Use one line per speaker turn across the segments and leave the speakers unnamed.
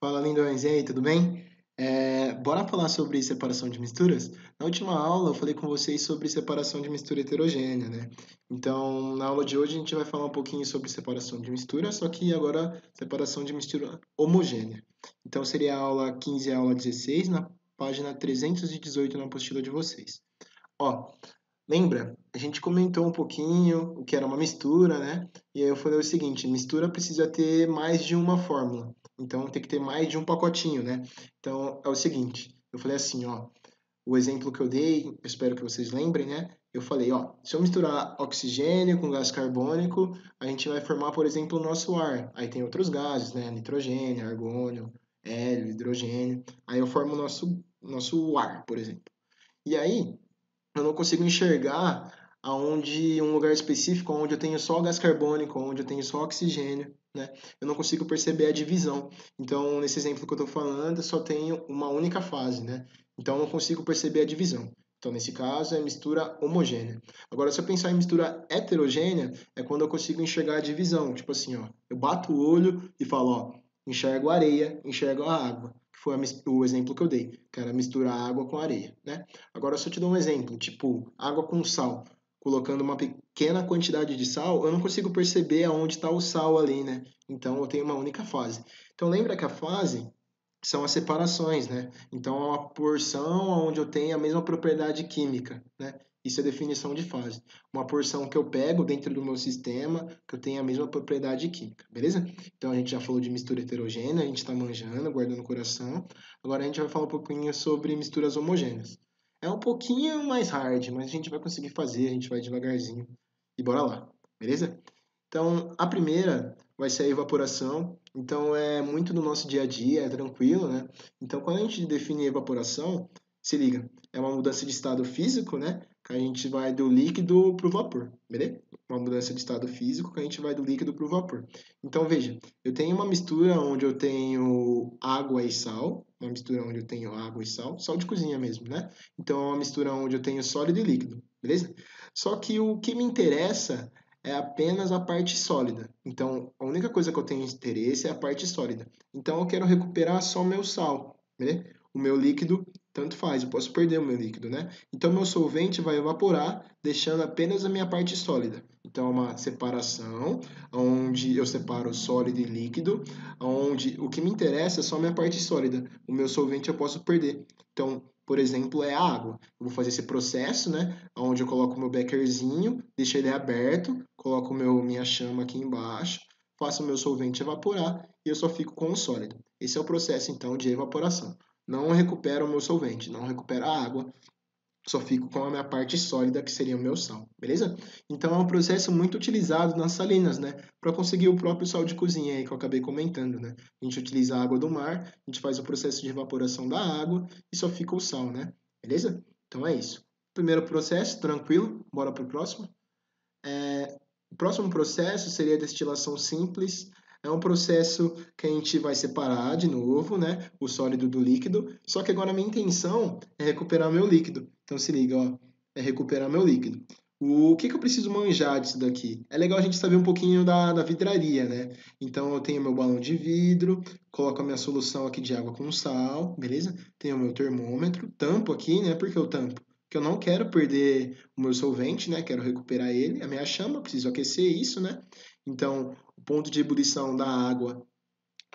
Fala, lindões, e aí, tudo bem? Bora falar sobre separação de misturas? Na última aula eu falei com vocês sobre separação de mistura heterogênea, né? Então, na aula de hoje a gente vai falar um pouquinho sobre separação de mistura, só que agora separação de mistura homogênea. Então, seria a aula 15 e a aula 16, na página 318 na apostila de vocês. Ó, lembra? A gente comentou um pouquinho o que era uma mistura, né? E aí eu falei o seguinte: mistura precisa ter mais de uma fórmula. Então tem que ter mais de um pacotinho, né? Então é o seguinte: eu falei assim, ó. O exemplo que eu dei, eu espero que vocês lembrem, né? Eu falei, ó, se eu misturar oxigênio com gás carbônico, a gente vai formar, por exemplo, o nosso ar. Aí tem outros gases, né? Nitrogênio, argônio, hélio, hidrogênio. Aí eu formo o nosso ar, por exemplo. E aí, eu não consigo enxergar aonde um lugar específico onde eu tenho só gás carbônico, onde eu tenho só oxigênio, né? Eu não consigo perceber a divisão. Então, nesse exemplo que eu estou falando, eu só tenho uma única fase, né? Então, eu não consigo perceber a divisão. Então, nesse caso, é mistura homogênea. Agora, se eu pensar em mistura heterogênea, é quando eu consigo enxergar a divisão. Tipo assim, ó, eu bato o olho e falo, ó, enxergo a areia, enxergo a água. Que foi o exemplo que eu dei, que era misturar água com areia, né? Agora, se eu te dou um exemplo, tipo água com sal, colocando uma pequena quantidade de sal, eu não consigo perceber aonde está o sal ali, né? Então, eu tenho uma única fase. Então, lembra que a fase são as separações, né? Então, é uma porção onde eu tenho a mesma propriedade química, né? Isso é definição de fase. Uma porção que eu pego dentro do meu sistema, que eu tenho a mesma propriedade química, beleza? Então, a gente já falou de mistura heterogênea, a gente está manjando, guardando no coração. Agora, a gente vai falar um pouquinho sobre misturas homogêneas. É um pouquinho mais hard, mas a gente vai conseguir fazer, a gente vai devagarzinho. E bora lá, beleza? Então, a primeira vai ser a evaporação. Então, é muito do nosso dia a dia, é tranquilo, né? Então, quando a gente define evaporação, se liga, é uma mudança de estado físico, né? Que a gente vai do líquido para o vapor, beleza? Uma mudança de estado físico que a gente vai do líquido para o vapor. Então, veja, eu tenho uma mistura onde eu tenho água e sal, uma mistura onde eu tenho água e sal, sal de cozinha mesmo, né? Então, é uma mistura onde eu tenho sólido e líquido, beleza? Só que o que me interessa é apenas a parte sólida. Então, a única coisa que eu tenho interesse é a parte sólida. Então, eu quero recuperar só o meu sal, né? O meu líquido, tanto faz, eu posso perder o meu líquido, né? Então, meu solvente vai evaporar, deixando apenas a minha parte sólida. Então, é uma separação, onde eu separo sólido e líquido, onde o que me interessa é só a minha parte sólida. O meu solvente eu posso perder. Então, por exemplo, é a água. Eu vou fazer esse processo, né? Onde eu coloco o meu bekerzinho, deixo ele aberto, coloco minha chama aqui embaixo, faço o meu solvente evaporar e eu só fico com o sólido. Esse é o processo, então, de evaporação. Não recupero o meu solvente, não recupero a água, só fico com a minha parte sólida, que seria o meu sal, beleza? Então é um processo muito utilizado nas salinas, né? Para conseguir o próprio sal de cozinha aí que eu acabei comentando, né? A gente utiliza a água do mar, a gente faz o processo de evaporação da água e só fica o sal, né? Beleza? Então é isso. Primeiro processo, tranquilo, bora pro próximo. O próximo processo seria a destilação simples. É um processo que a gente vai separar de novo, né, o sólido do líquido. Só que agora a minha intenção é recuperar meu líquido. Então se liga, ó, é recuperar meu líquido. O que eu preciso manjar disso daqui? É legal a gente saber um pouquinho da vidraria, né? Então eu tenho meu balão de vidro, coloco a minha solução aqui de água com sal, beleza? Tenho o meu termômetro, tampo aqui, né? Por que eu tampo? Porque eu não quero perder o meu solvente, né? Quero recuperar ele, a minha chama, preciso aquecer isso, né? Então, o ponto de ebulição da água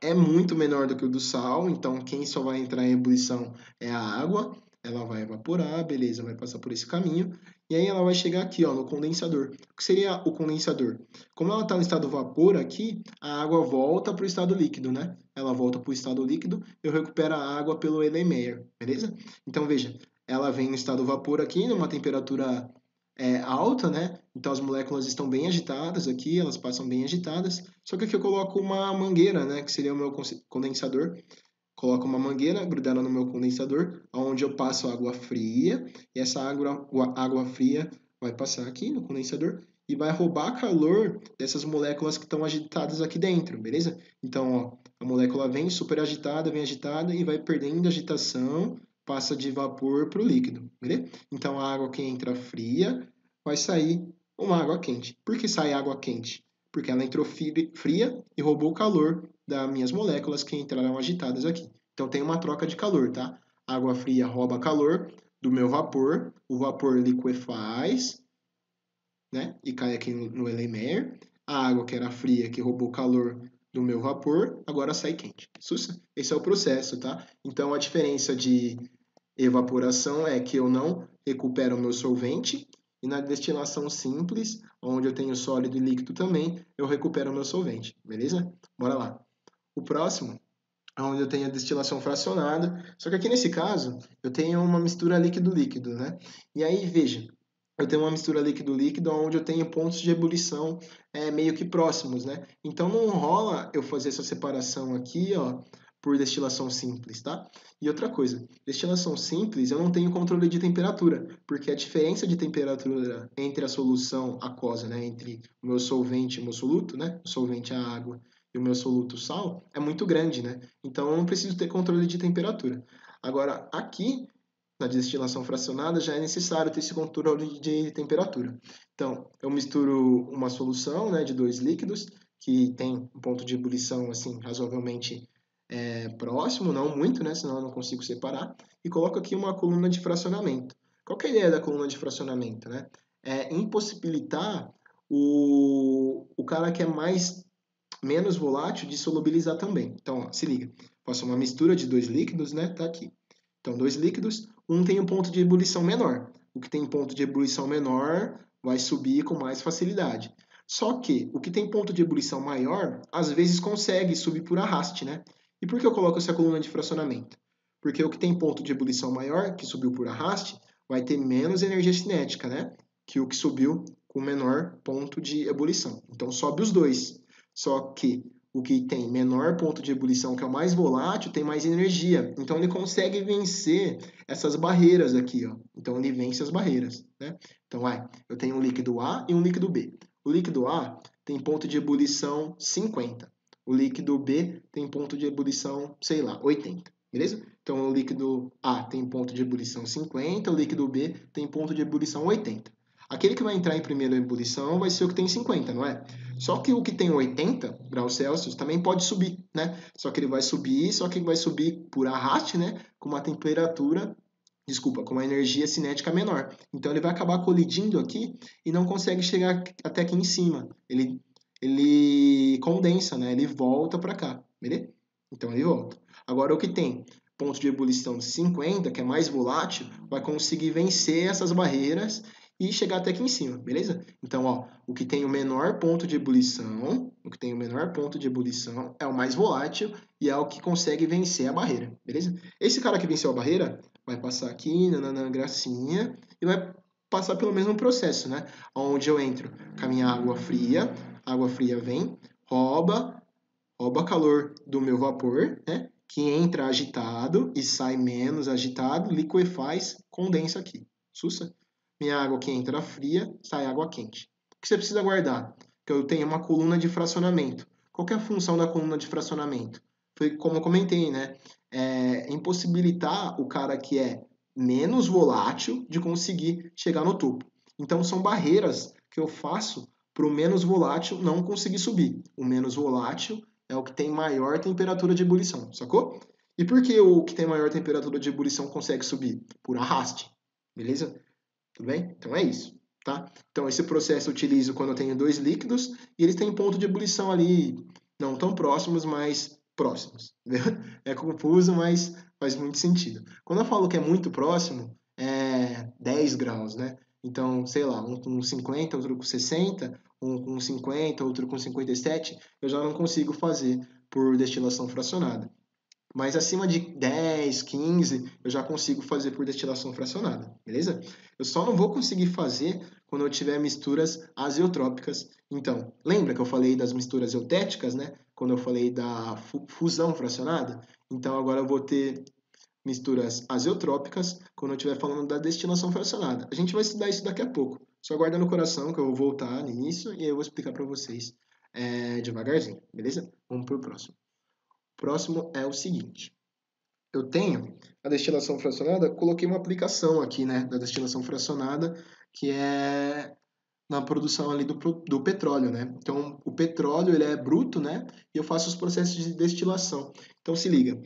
é muito menor do que o do sal, então quem só vai entrar em ebulição é a água. Ela vai evaporar, beleza, vai passar por esse caminho. E aí ela vai chegar aqui, ó, no condensador. O que seria o condensador? Como ela está no estado vapor aqui, a água volta para o estado líquido, né? Ela volta para o estado líquido, eu recupero a água pelo Erlenmeyer, beleza? Então veja, ela vem no estado vapor aqui, numa temperatura alta, né? Então as moléculas estão bem agitadas aqui, elas passam bem agitadas. Só que aqui eu coloco uma mangueira, né? Que seria o meu condensador. Coloco uma mangueira grudada no meu condensador, onde eu passo água fria, e essa água fria vai passar aqui no condensador e vai roubar calor dessas moléculas que estão agitadas aqui dentro, beleza? Então, ó, a molécula vem super agitada, vem agitada e vai perdendo agitação, passa de vapor para o líquido, beleza? Então, a água que entra fria vai sair uma água quente. Por que sai água quente? Porque ela entrou fria e roubou o calor das minhas moléculas que entraram agitadas aqui. Então tem uma troca de calor, tá? Água fria rouba calor do meu vapor, o vapor liquefaz, né? E cai aqui no Erlenmeyer. A água que era fria, que roubou calor do meu vapor, agora sai quente. Esse é o processo, tá? Então a diferença de evaporação é que eu não recupero o meu solvente, e na destilação simples, onde eu tenho sólido e líquido também, eu recupero o meu solvente, beleza? Bora lá. O próximo é onde eu tenho a destilação fracionada, só que aqui nesse caso, eu tenho uma mistura líquido-líquido, né? E aí, veja, eu tenho uma mistura líquido-líquido onde eu tenho pontos de ebulição meio que próximos, né? Então não rola eu fazer essa separação aqui, ó, por destilação simples, tá? E outra coisa, destilação simples eu não tenho controle de temperatura, porque a diferença de temperatura entre a solução aquosa, né, entre o meu solvente e o meu soluto, né, o solvente é a água e o meu soluto sal, é muito grande, né? Então eu não preciso ter controle de temperatura. Agora, aqui na destilação fracionada já é necessário ter esse controle de temperatura. Então, eu misturo uma solução, né, de dois líquidos que tem um ponto de ebulição assim razoavelmente próximo, não muito, né, senão eu não consigo separar, e coloco aqui uma coluna de fracionamento. Qual que é a ideia da coluna de fracionamento, né? É impossibilitar o cara que é menos volátil de solubilizar também. Então, ó, se liga, faço uma mistura de dois líquidos, né? Tá aqui. Então, dois líquidos, um tem um ponto de ebulição menor. O que tem ponto de ebulição menor vai subir com mais facilidade. Só que o que tem ponto de ebulição maior, às vezes consegue subir por arraste, né? E por que eu coloco essa coluna de fracionamento? Porque o que tem ponto de ebulição maior, que subiu por arraste, vai ter menos energia cinética, né? Que o que subiu com menor ponto de ebulição. Então, sobe os dois. Só que o que tem menor ponto de ebulição, que é o mais volátil, tem mais energia. Então ele consegue vencer essas barreiras aqui, ó. Então ele vence as barreiras, né? Então, eu tenho um líquido A e um líquido B. O líquido A tem ponto de ebulição 50. O líquido B tem ponto de ebulição, sei lá, 80. Beleza? Então o líquido A tem ponto de ebulição 50, o líquido B tem ponto de ebulição 80. Aquele que vai entrar em primeira ebulição vai ser o que tem 50, não é? Só que o que tem 80 graus Celsius também pode subir, né? Só que ele vai subir, só que vai subir por arraste, né? Com uma temperatura, desculpa, com uma energia cinética menor. Então ele vai acabar colidindo aqui e não consegue chegar até aqui em cima. Ele condensa, né? Ele volta para cá, beleza? Então ele volta. Agora o que tem ponto de ebulição de 50, que é mais volátil, vai conseguir vencer essas barreiras e chegar até aqui em cima, beleza? Então, ó, o que tem o menor ponto de ebulição, é o mais volátil e é o que consegue vencer a barreira, beleza? Esse cara que venceu a barreira vai passar aqui, nanana, gracinha, e vai passar pelo mesmo processo, né? Onde eu entro com a minha a água fria vem, rouba calor do meu vapor, né? Que entra agitado e sai menos agitado, liquefaz, condensa aqui. Sussa? Minha água que entra fria, sai água quente. O que você precisa guardar? Que eu tenho uma coluna de fracionamento. Qual que é a função da coluna de fracionamento? Foi como eu comentei, né? Impossibilitar o cara que é menos volátil de conseguir chegar no topo. Então são barreiras que eu faço para o menos volátil não conseguir subir. O menos volátil é o que tem maior temperatura de ebulição, sacou? E por que o que tem maior temperatura de ebulição consegue subir? Por arraste, beleza? Tudo bem? Então é isso, tá? Então esse processo eu utilizo quando eu tenho dois líquidos e eles têm ponto de ebulição ali não tão próximos, mas próximos. É confuso, mas faz muito sentido. Quando eu falo que é muito próximo, é 10 graus, né? Então, sei lá, um com 50, outro com 60, um com 50, outro com 57, eu já não consigo fazer por destilação fracionada. Mas acima de 10, 15, eu já consigo fazer por destilação fracionada, beleza? Eu só não vou conseguir fazer quando eu tiver misturas azeotrópicas. Então, lembra que eu falei das misturas eutéticas, né? Quando eu falei da fusão fracionada? Então, agora eu vou ter misturas azeotrópicas quando eu estiver falando da destilação fracionada. A gente vai estudar isso daqui a pouco. Só guarda no coração que eu vou voltar nisso e aí eu vou explicar para vocês devagarzinho, beleza? Vamos para o próximo. O próximo é o seguinte. Eu tenho a destilação fracionada, coloquei uma aplicação aqui, né, da destilação fracionada, que é na produção ali do petróleo, né? Então, o petróleo, ele é bruto, né? E eu faço os processos de destilação. Então, se liga,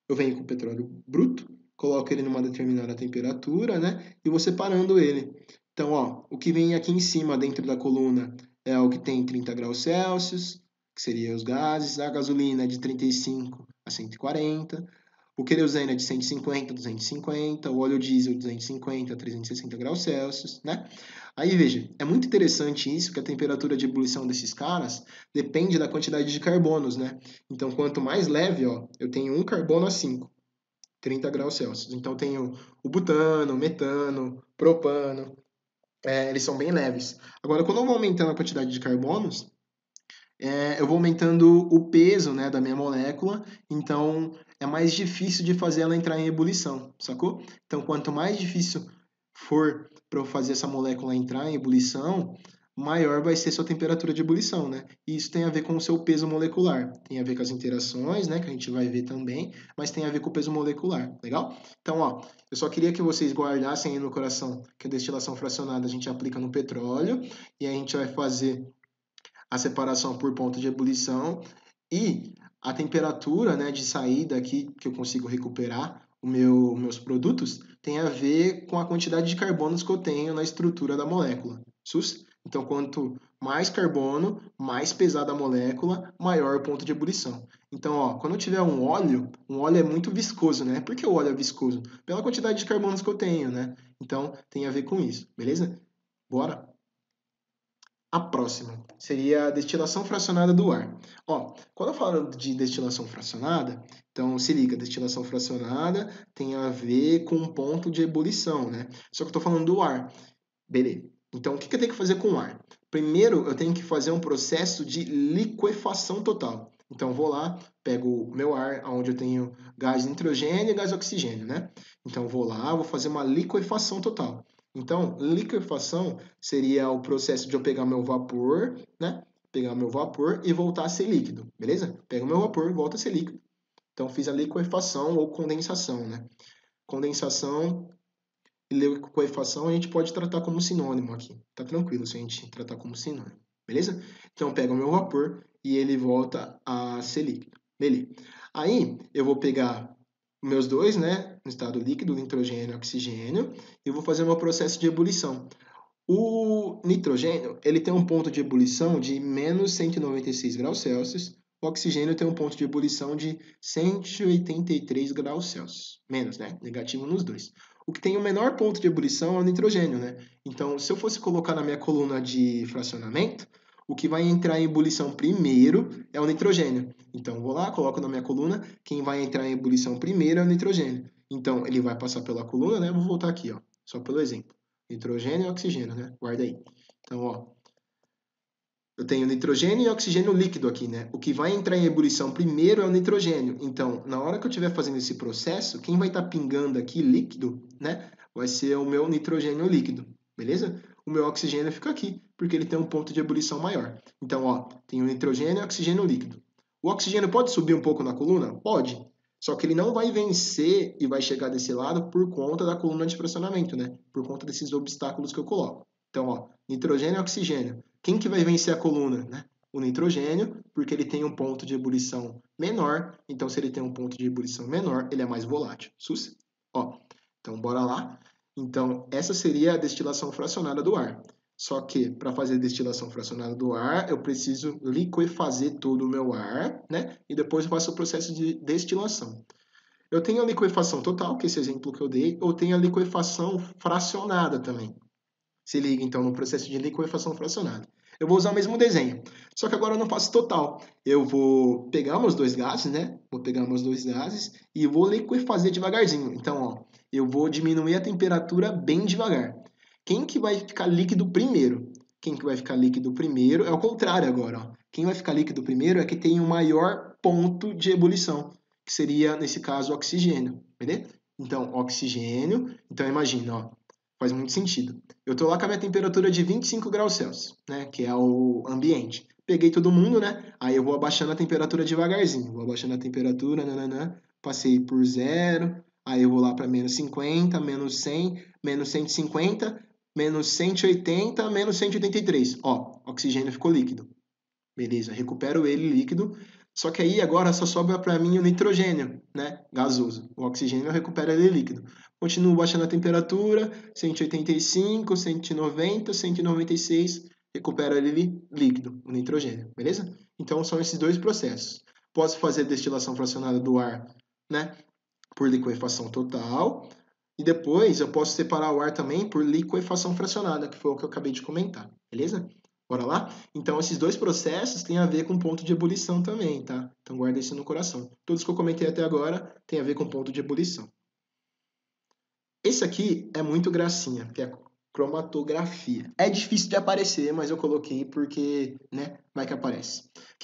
eu venho com o petróleo bruto, coloco ele numa determinada temperatura, né? E vou separando ele. Então, ó, o que vem aqui em cima, dentro da coluna, é o que tem 30 graus Celsius, que seria os gases. A gasolina é de 35 a 140. O querosene é de 150 a 250. O óleo diesel de 250 a 360 graus Celsius, né? Aí, veja, é muito interessante isso, que a temperatura de ebulição desses caras depende da quantidade de carbonos, né? Então, quanto mais leve, ó, eu tenho um carbono a 5, 30 graus Celsius. Então, tenho o butano, metano, propano, eles são bem leves. Agora, quando eu vou aumentando a quantidade de carbonos, eu vou aumentando o peso, né, da minha molécula, então é mais difícil de fazer ela entrar em ebulição, sacou? Então, quanto mais difícil for para eu fazer essa molécula entrar em ebulição, maior vai ser sua temperatura de ebulição, né? E isso tem a ver com o seu peso molecular, tem a ver com as interações, né, que a gente vai ver também, mas tem a ver com o peso molecular, legal? Então, ó, eu só queria que vocês guardassem aí no coração que a destilação fracionada a gente aplica no petróleo e a gente vai fazer a separação por ponto de ebulição e a temperatura, né, de saída aqui que eu consigo recuperar meus produtos tem a ver com a quantidade de carbonos que eu tenho na estrutura da molécula. SUS? Então, quanto mais carbono, mais pesada a molécula, maior o ponto de ebulição. Então, ó, quando eu tiver um óleo é muito viscoso, né? Por que o óleo é viscoso? Pela quantidade de carbonos que eu tenho, né? Então, tem a ver com isso, beleza? Bora? A próxima seria a destilação fracionada do ar. Ó, quando eu falo de destilação fracionada, então se liga, destilação fracionada tem a ver com um ponto de ebulição, né? Só que eu estou falando do ar. Beleza. Então, o que eu tenho que fazer com o ar? Primeiro, eu tenho que fazer um processo de liquefação total. Então, eu vou lá, pego o meu ar, onde eu tenho gás nitrogênio e gás oxigênio, né? Então, eu vou lá, vou fazer uma liquefação total. Então, liquefação seria o processo de eu pegar meu vapor, né? Pegar meu vapor e voltar a ser líquido, beleza? Pego meu vapor e volta a ser líquido. Então, fiz a liquefação ou condensação, né? Condensação e liquefação a gente pode tratar como sinônimo aqui. Tá tranquilo se a gente tratar como sinônimo, beleza? Então, eu pego o meu vapor e ele volta a ser líquido. Beleza. Aí, eu vou pegar meus dois, né, no estado líquido, nitrogênio e oxigênio, e vou fazer o meu processo de ebulição. O nitrogênio, ele tem um ponto de ebulição de menos 196 graus Celsius, o oxigênio tem um ponto de ebulição de 183 graus Celsius. Menos, né? Negativo nos dois. O que tem o menor ponto de ebulição é o nitrogênio, né? Então, se eu fosse colocar na minha coluna de fracionamento, o que vai entrar em ebulição primeiro é o nitrogênio. Então, vou lá, coloco na minha coluna, quem vai entrar em ebulição primeiro é o nitrogênio. Então, ele vai passar pela coluna, né? Vou voltar aqui, ó, só pelo exemplo. Nitrogênio e oxigênio, né? Guarda aí. Então, ó, eu tenho nitrogênio e oxigênio líquido aqui, né? O que vai entrar em ebulição primeiro é o nitrogênio. Então, na hora que eu estiver fazendo esse processo, quem vai estar pingando aqui líquido, né? Vai ser o meu nitrogênio líquido, beleza? O meu oxigênio fica aqui, porque ele tem um ponto de ebulição maior. Então, ó, tem o nitrogênio e oxigênio líquido. O oxigênio pode subir um pouco na coluna? Pode. Só que ele não vai vencer e vai chegar desse lado por conta da coluna de fracionamento, né? Por conta desses obstáculos que eu coloco. Então, ó, nitrogênio e oxigênio. Quem que vai vencer a coluna, né? O nitrogênio, porque ele tem um ponto de ebulição menor. Então, se ele tem um ponto de ebulição menor, ele é mais volátil. Sus? Ó, então bora lá. Então, essa seria a destilação fracionada do ar. Só que, para fazer a destilação fracionada do ar, eu preciso liquefazer todo o meu ar, né? E depois eu faço o processo de destilação. Eu tenho a liquefação total, que é esse exemplo que eu dei, ou tenho a liquefação fracionada também. Se liga, então, no processo de liquefação fracionada. Eu vou usar o mesmo desenho, só que agora eu não faço total. Eu vou pegar meus dois gases, né? Vou pegar meus dois gases e vou liquefazer devagarzinho. Então, ó, eu vou diminuir a temperatura bem devagar. Quem que vai ficar líquido primeiro? Quem que vai ficar líquido primeiro é o contrário agora, ó. Quem vai ficar líquido primeiro é que tem o maior ponto de ebulição, que seria, nesse caso, o oxigênio, beleza? Então, oxigênio. Então, imagina, ó, faz muito sentido. Eu estou lá com a minha temperatura de 25 graus Celsius, né? Que é o ambiente. Peguei todo mundo, né? Aí eu vou abaixando a temperatura devagarzinho. Vou abaixando a temperatura, nananã. Passei por zero. Aí eu vou lá para menos 50, menos 100, menos 150. menos 180, menos 183. Ó, oxigênio ficou líquido. Beleza, recupero ele líquido. Só que aí agora só sobra para mim o nitrogênio, né? Gasoso. O oxigênio eu recupero ele líquido. Continuo baixando a temperatura, 185, 190, 196, recupero ele líquido, o nitrogênio, beleza? Então são esses dois processos. Posso fazer destilação fracionada do ar, né? Por liquefação total. E depois eu posso separar o ar também por liquefação fracionada, que foi o que eu acabei de comentar, beleza? Bora lá? Então, esses dois processos têm a ver com ponto de ebulição também, tá? Então, guarda isso no coração. Todos que eu comentei até agora têm a ver com ponto de ebulição. Esse aqui é muito gracinha, que é a cromatografia. É difícil de aparecer, mas eu coloquei porque, né, vai que aparece. O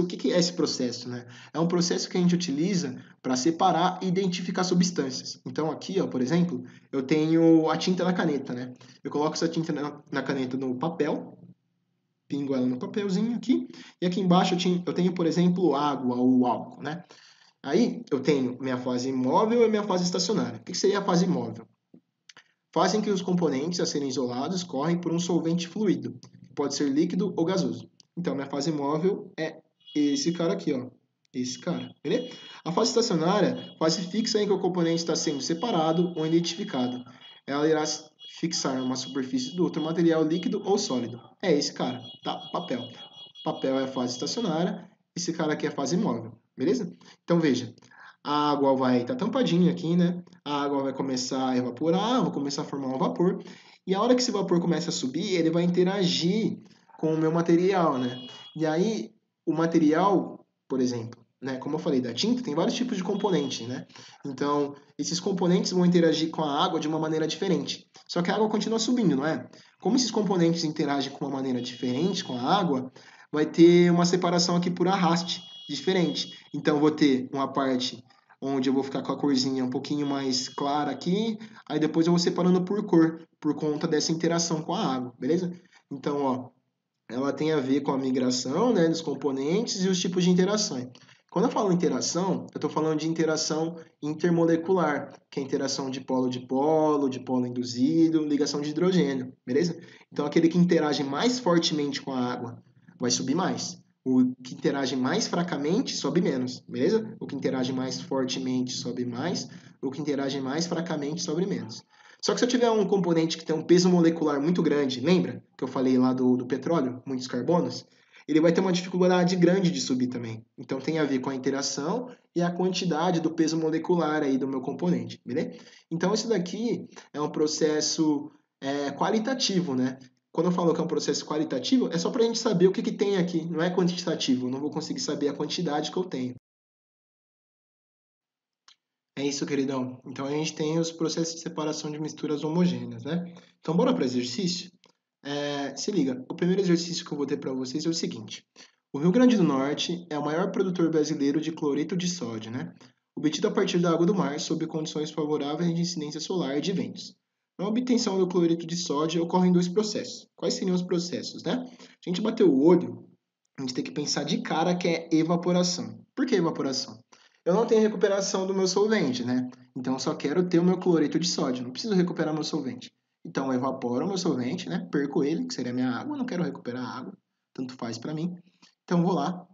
que é esse processo, né? É um processo que a gente utiliza para separar e identificar substâncias. Então aqui, ó, por exemplo, eu tenho a tinta na caneta, né? Eu coloco essa tinta na caneta no papel, pingo ela no papelzinho aqui, e aqui embaixo eu tenho, por exemplo, água ou álcool, né? Aí eu tenho minha fase móvel e minha fase estacionária. O que seria a fase móvel? Fazem que os componentes a serem isolados correm por um solvente fluido, que pode ser líquido ou gasoso. Então, minha fase móvel é esse cara aqui, ó. Esse cara, beleza? A fase estacionária, fase fixa em que o componente está sendo separado ou identificado. Ela irá fixar uma superfície do outro material líquido ou sólido. É esse cara, tá? Papel. Papel é a fase estacionária, esse cara aqui é a fase móvel, beleza? Então, veja, a água vai estar tampadinha aqui, né? A água vai começar a evaporar, vai começar a formar um vapor. E a hora que esse vapor começa a subir, ele vai interagir com o meu material, né? E aí, o material, por exemplo, né? Como eu falei, da tinta, tem vários tipos de componentes, né? Então, esses componentes vão interagir com a água de uma maneira diferente. Só que a água continua subindo, não é? Como esses componentes interagem com uma maneira diferente com a água, vai ter uma separação aqui por arraste diferente. Então, eu vou ter uma parte onde eu vou ficar com a corzinha um pouquinho mais clara aqui, aí depois eu vou separando por cor, por conta dessa interação com a água, beleza? Então, ó, ela tem a ver com a migração, né, dos componentes e os tipos de interação. Quando eu falo interação, eu estou falando de interação intermolecular, que é interação de polo induzido, ligação de hidrogênio, beleza? Então, aquele que interage mais fortemente com a água vai subir mais. O que interage mais fracamente sobe menos, beleza? O que interage mais fortemente sobe mais, o que interage mais fracamente sobe menos. Só que se eu tiver um componente que tem um peso molecular muito grande, lembra que eu falei lá do petróleo, muitos carbonos? Ele vai ter uma dificuldade grande de subir também. Então tem a ver com a interação e a quantidade do peso molecular aí do meu componente, beleza? Então isso daqui é um processo qualitativo, né? Quando eu falo que é um processo qualitativo, é só para a gente saber o que tem aqui, não é quantitativo, eu não vou conseguir saber a quantidade que eu tenho. É isso, queridão. Então a gente tem os processos de separação de misturas homogêneas, né? Então bora para o exercício? Se liga, o primeiro exercício que eu vou ter para vocês é o seguinte. O Rio Grande do Norte é o maior produtor brasileiro de cloreto de sódio, né? Obtido a partir da água do mar sob condições favoráveis de incidência solar e de ventos. Na obtenção do cloreto de sódio ocorrem dois processos. Quais seriam os processos, né? A gente bateu o olho, a gente tem que pensar de cara que é evaporação. Por que evaporação? Eu não tenho recuperação do meu solvente, né? Então eu só quero ter o meu cloreto de sódio, não preciso recuperar meu solvente. Então eu evaporo o meu solvente, né? Perco ele, que seria a minha água, não quero recuperar a água, tanto faz para mim. Então vou lá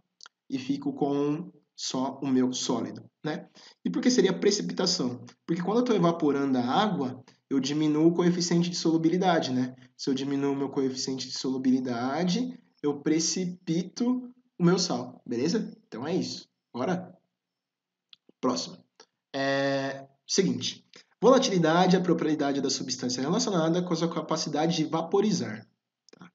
e fico com só o meu sólido, né? E por que seria precipitação? Porque quando eu estou evaporando a água, eu diminuo o coeficiente de solubilidade, né? Se eu diminuo o meu coeficiente de solubilidade, eu precipito o meu sal, beleza? Então é isso. Bora? Próximo. Seguinte. Volatilidade é a propriedade da substância relacionada com a sua capacidade de vaporizar. Tá?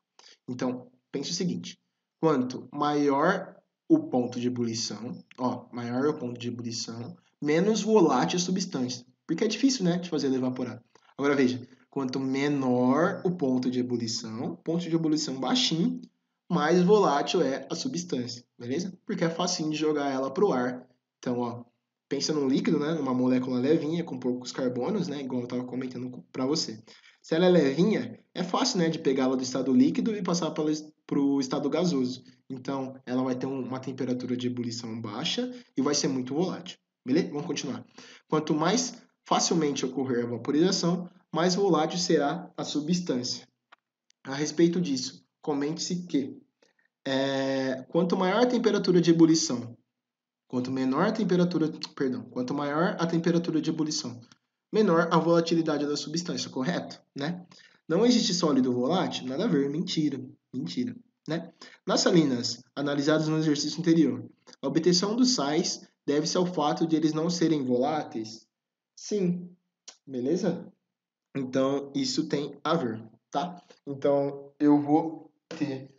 Então, pense o seguinte. Quanto maior o ponto de ebulição, maior o ponto de ebulição, menos volátil a substância. Porque é difícil, né, de fazer ela evaporar. Agora veja, quanto menor o ponto de ebulição baixinho, mais volátil é a substância, beleza? Porque é facinho de jogar ela para o ar. Então, pensa num líquido, né, numa molécula levinha com poucos carbonos, né, igual eu estava comentando para você. Se ela é levinha, é fácil, né, de pegá-la do estado líquido e passar para o estado gasoso. Então, ela vai ter uma temperatura de ebulição baixa e vai ser muito volátil. Beleza? Vamos continuar. Quanto mais facilmente ocorrer a vaporização, mais volátil será a substância. A respeito disso, comente-se que quanto maior a temperatura de ebulição, quanto maior a temperatura de ebulição, menor a volatilidade da substância, correto? Né? Não existe sólido volátil? Nada a ver, mentira, né? Nas salinas, analisadas no exercício anterior, a obtenção dos sais deve-se ao fato de eles não serem voláteis? Sim, beleza? Então, isso tem a ver, tá? Então, eu vou ter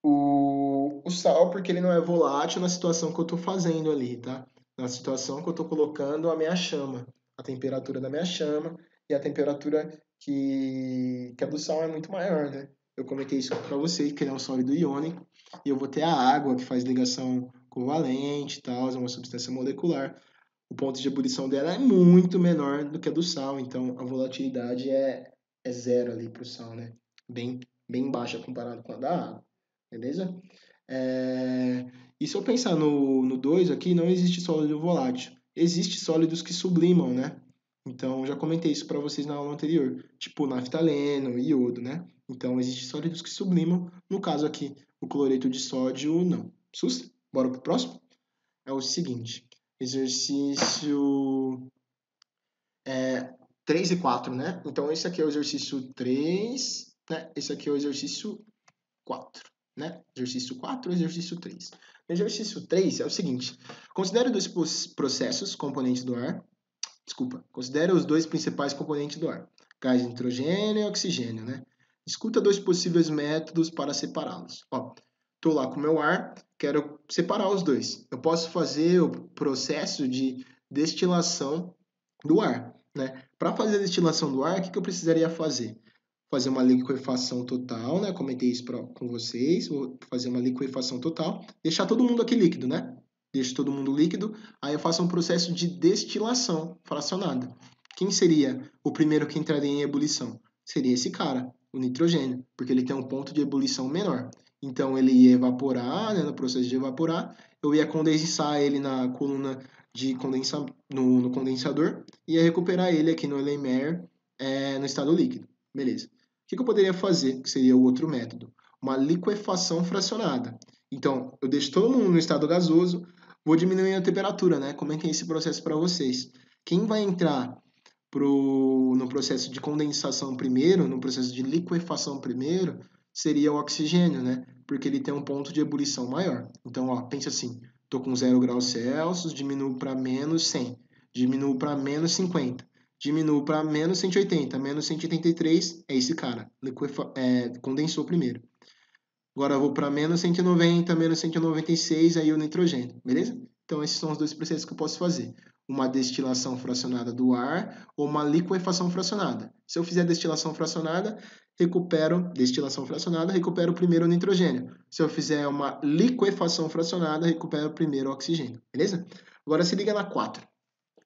o sal porque ele não é volátil na situação que eu estou fazendo ali, tá? Na situação que eu estou colocando a minha chama, a temperatura da minha chama e a temperatura que a do sal é muito maior, né? Eu comentei isso para vocês, que ele é um sólido iônico, e eu vou ter a água que faz ligação covalente e tal, é uma substância molecular. O ponto de ebulição dela é muito menor do que a do sal, então a volatilidade é zero ali para o sal, né? Bem baixa comparado com a da água, beleza? E se eu pensar no 2 aqui, não existe sólido volátil. Existe sólidos que sublimam, né? Então, já comentei isso para vocês na aula anterior, tipo naftaleno, iodo, né? Então, existem sólidos que sublimam. No caso aqui, o cloreto de sódio, não. Sus? Bora pro próximo? É o seguinte, exercício 3 e 4, né? Então, esse aqui é o exercício 3, né? Esse aqui é o exercício 4, né? Exercício 4, exercício 3. No exercício 3 é o seguinte, considere dois processos componentes do ar, considere os dois principais componentes do ar, gás nitrogênio e oxigênio, né? Discuta dois possíveis métodos para separá-los. Ó, tô lá com o meu ar, quero separar os dois. Eu posso fazer o processo de destilação do ar, né? Para fazer a destilação do ar, o que eu precisaria fazer? Fazer uma liquefação total, né? Comentei isso com vocês. Vou fazer uma liquefação total, deixar todo mundo aqui líquido, né? Deixo todo mundo líquido, aí eu faço um processo de destilação fracionada. Quem seria o primeiro que entraria em ebulição? Seria esse cara, o nitrogênio, porque ele tem um ponto de ebulição menor. Então ele ia evaporar, né, no processo de evaporar, eu ia condensar ele na coluna de no condensador e ia recuperar ele aqui no Euler-Meyer no estado líquido. Beleza. O que eu poderia fazer, que seria o outro método? Uma liquefação fracionada. Então, eu deixo todo mundo no estado gasoso, vou diminuir a temperatura, né? Comentei esse processo para vocês. Quem vai entrar no processo de condensação primeiro, no processo de liquefação primeiro, seria o oxigênio, né? Porque ele tem um ponto de ebulição maior. Então, ó, pensa assim, estou com 0 graus Celsius, diminuo para menos 100, diminuo para menos 50, diminuo para menos 180, menos 183, é esse cara, condensou primeiro. Agora eu vou para menos 190, menos 196, aí o nitrogênio, beleza? Então esses são os dois processos que eu posso fazer. Uma destilação fracionada do ar ou uma liquefação fracionada. Se eu fizer destilação fracionada, recupero primeiro o nitrogênio. Se eu fizer uma liquefação fracionada, recupero primeiro o oxigênio, beleza? Agora se liga na 4.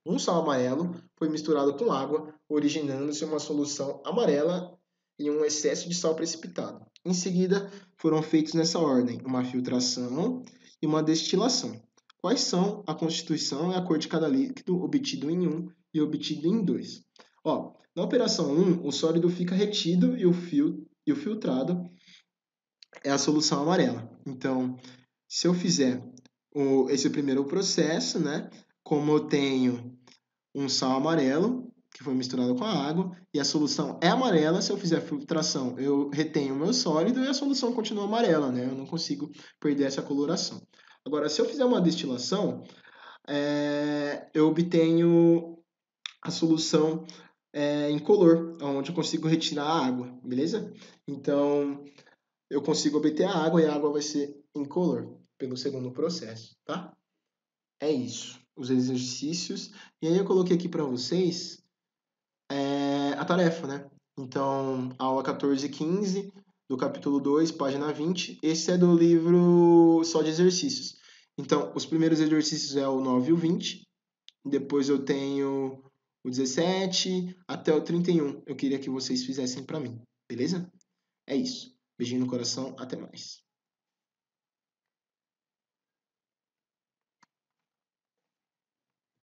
Um sal amarelo foi misturado com água, originando-se uma solução amarela e um excesso de sal precipitado. Em seguida, foram feitos nessa ordem uma filtração e uma destilação. Quais são a constituição e a cor de cada líquido obtido em 1 e obtido em 2? Ó, na operação 1, o sólido fica retido e o filtrado é a solução amarela. Então, se eu fizer esse primeiro processo, né, como eu tenho um sal amarelo, que foi misturado com a água, e a solução é amarela, se eu fizer a filtração, eu retenho o meu sólido e a solução continua amarela, né? Eu não consigo perder essa coloração. Agora, se eu fizer uma destilação, eu obtenho a solução incolor, onde eu consigo retirar a água, beleza? Então, eu consigo obter a água e a água vai ser incolor pelo segundo processo, tá? É isso, os exercícios. E aí eu coloquei aqui para vocês a tarefa, né? Então, aula 14 e 15 do capítulo 2, página 20. Esse é do livro só de exercícios. Então, os primeiros exercícios é o 9 e o 20. Depois eu tenho o 17 até o 31. Eu queria que vocês fizessem para mim, beleza? É isso. Beijinho no coração, até mais.